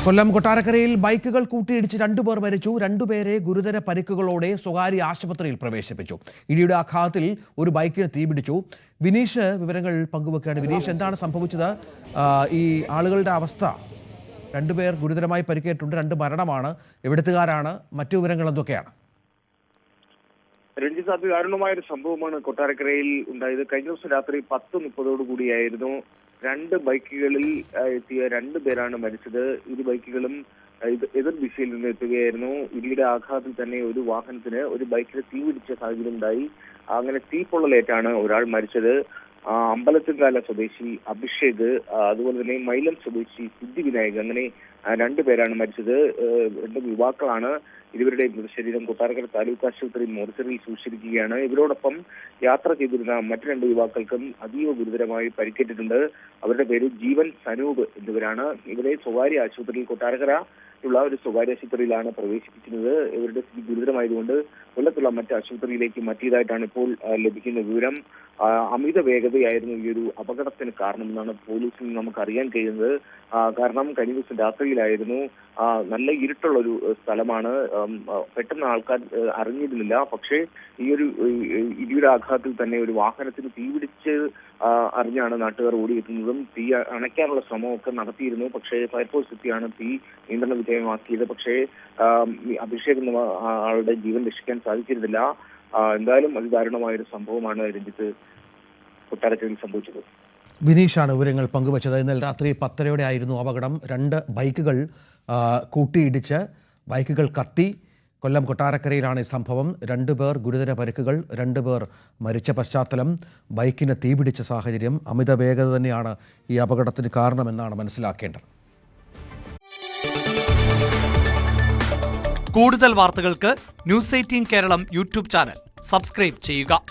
കൊല്ലം കൊട്ടാരക്കരയിൽ ബൈക്കുകൾ കൂട്ടിയിടിച്ച് രണ്ടുപേർ മരിച്ചു. രണ്ടുപേരെ ഗുരുതര പരിക്കുകളോടെ സ്വകാര്യ ആശുപത്രിയിൽ പ്രവേശിപ്പിച്ചു. ഇടിയുടെ ആഘാതത്തിൽ ഒരു ബൈക്കിന് തീപിടിച്ചു. വിനീഷ് വിവരങ്ങൾ പങ്കുവെക്കുകയാണ്. വിനീഷ്, എന്താണ് സംഭവിച്ചത്? ഈ ആളുകളുടെ അവസ്ഥ? രണ്ടുപേർ ഗുരുതരമായി പരിക്കേറ്റിട്ടുണ്ട്. രണ്ട് മരണമാണ്. എവിടുത്തുകാരാണ്? മറ്റു വിവരങ്ങൾ എന്തൊക്കെയാണ്? രഞ്ജിത്ത്, അതിദാരുണമായൊരു സംഭവമാണ് കൊട്ടാരക്കരയിൽ ഉണ്ടായത്. കഴിഞ്ഞ ദിവസം രാത്രി 10:30 രണ്ട് ബൈക്കുകളിൽ എത്തിയ രണ്ടുപേരാണ് മരിച്ചത്. ഇരു ബൈക്കുകളും എതിർ ദിശയിൽ നിന്ന് എത്തുകയായിരുന്നു. ഇടിയുടെ ആഘാതത്തിൽ തന്നെ ഒരു വാഹനത്തിന്, ഒരു ബൈക്കിന് തീപിടിച്ച സാഹചര്യം ഉണ്ടായി. അങ്ങനെ തീപ്പൊള്ളലേറ്റാണ് ഒരാൾ മരിച്ചത്. അമ്പലത്തുംകാല സ്വദേശി അഭിഷേക്, അതുപോലെ തന്നെ മൈലം സ്വദേശി സിദ്ധിവിനായക്, അങ്ങനെ രണ്ടുപേരാണ് മരിച്ചത്. രണ്ട് യുവാക്കളാണ്. ഇരുവരുടെ മൃതശരീരം കൊട്ടാരക്കര താലൂക്ക് ആശുപത്രി മോർച്ചറിയിൽ സൂക്ഷിച്ചിരിക്കുകയാണ്. ഇവരോടൊപ്പം യാത്ര ചെയ്തിരുന്ന മറ്റു രണ്ട് യുവാക്കൾക്കും അതീവ ഗുരുതരമായി പരിക്കേറ്റിട്ടുണ്ട്. അവരുടെ പേര് ജീവൻ, സനൂപ് എന്നിവരാണ്. ഇവരെ സ്വകാര്യ ആശുപത്രിയിൽ, കൊട്ടാരക്കര ഒരു സ്വകാര്യ ആശുപത്രിയിലാണ് പ്രവേശിപ്പിക്കുന്നത്. ഇവരുടെ സ്ഥിതി ഗുരുതരമായതുകൊണ്ട് കൊല്ലത്തുള്ള മറ്റ് ആശുപത്രിയിലേക്ക് മാറ്റിയതായിട്ടാണ് ഇപ്പോൾ ലഭിക്കുന്ന വിവരം. അമിത വേഗതയായിരുന്നു ഈ ഒരു അപകടത്തിന് കാരണമെന്നാണ് പോലീസിൽ നിന്ന് നമുക്ക് അറിയാൻ കഴിയുന്നത്. കാരണം കഴിഞ്ഞ ദിവസം രാത്രിയിലായിരുന്നു. നല്ല ഇരുട്ടുള്ള ഒരു സ്ഥലമാണ്. പെട്ടെന്ന് ആൾക്കാർ അറിഞ്ഞിരുന്നില്ല. പക്ഷേ ഈ ഒരു ഇടിയുടെ ആഘാതത്തിൽ തന്നെ ഒരു വാഹനത്തിന് തീപിടിച്ച് അറിഞ്ഞാണ് നാട്ടുകാർ ഓടിയെത്തുന്നതും. തീ അണയ്ക്കാനുള്ള ശ്രമമൊക്കെ നടത്തിയിരുന്നു. പക്ഷേ ഫയർഫോഴ്സ് എത്തിയാണ് തീ നിയന്ത്രണ വിധേയമാക്കിയത്. പക്ഷേ അഭിഷേക് എന്ന ആളുടെ ജീവൻ രക്ഷിക്കാൻ സാധിച്ചിരുന്നില്ല. എന്തായാലും അതിദാരുണമായൊരു സംഭവമാണ് രഞ്ജിത്ത് കൊട്ടാരക്കരയിൽ സംഭവിച്ചത്. വിനീഷാണ് വിവരങ്ങൾ പങ്കുവച്ചത്. ഇന്നലെ രാത്രി 10:30 ആയിരുന്നു അപകടം. രണ്ട് ബൈക്കുകൾ കൂട്ടിയിടിച്ച് ബൈക്കുകൾ കത്തി. കൊല്ലം കൊട്ടാരക്കരയിലാണ് ഈ സംഭവം. രണ്ടുപേർ ഗുരുതര പരിക്കുകൾ, രണ്ടുപേർ മരിച്ച പശ്ചാത്തലം. ബൈക്കിന് തീപിടിച്ച സാഹചര്യം. അമിത വേഗത തന്നെയാണ് ഈ അപകടത്തിന് കാരണമെന്നാണ് മനസ്സിലാക്കേണ്ടത്. കൂടുതൽ വാർത്തകൾക്ക് news 18 Keralam YouTube channel subscribe ചെയ്യുക.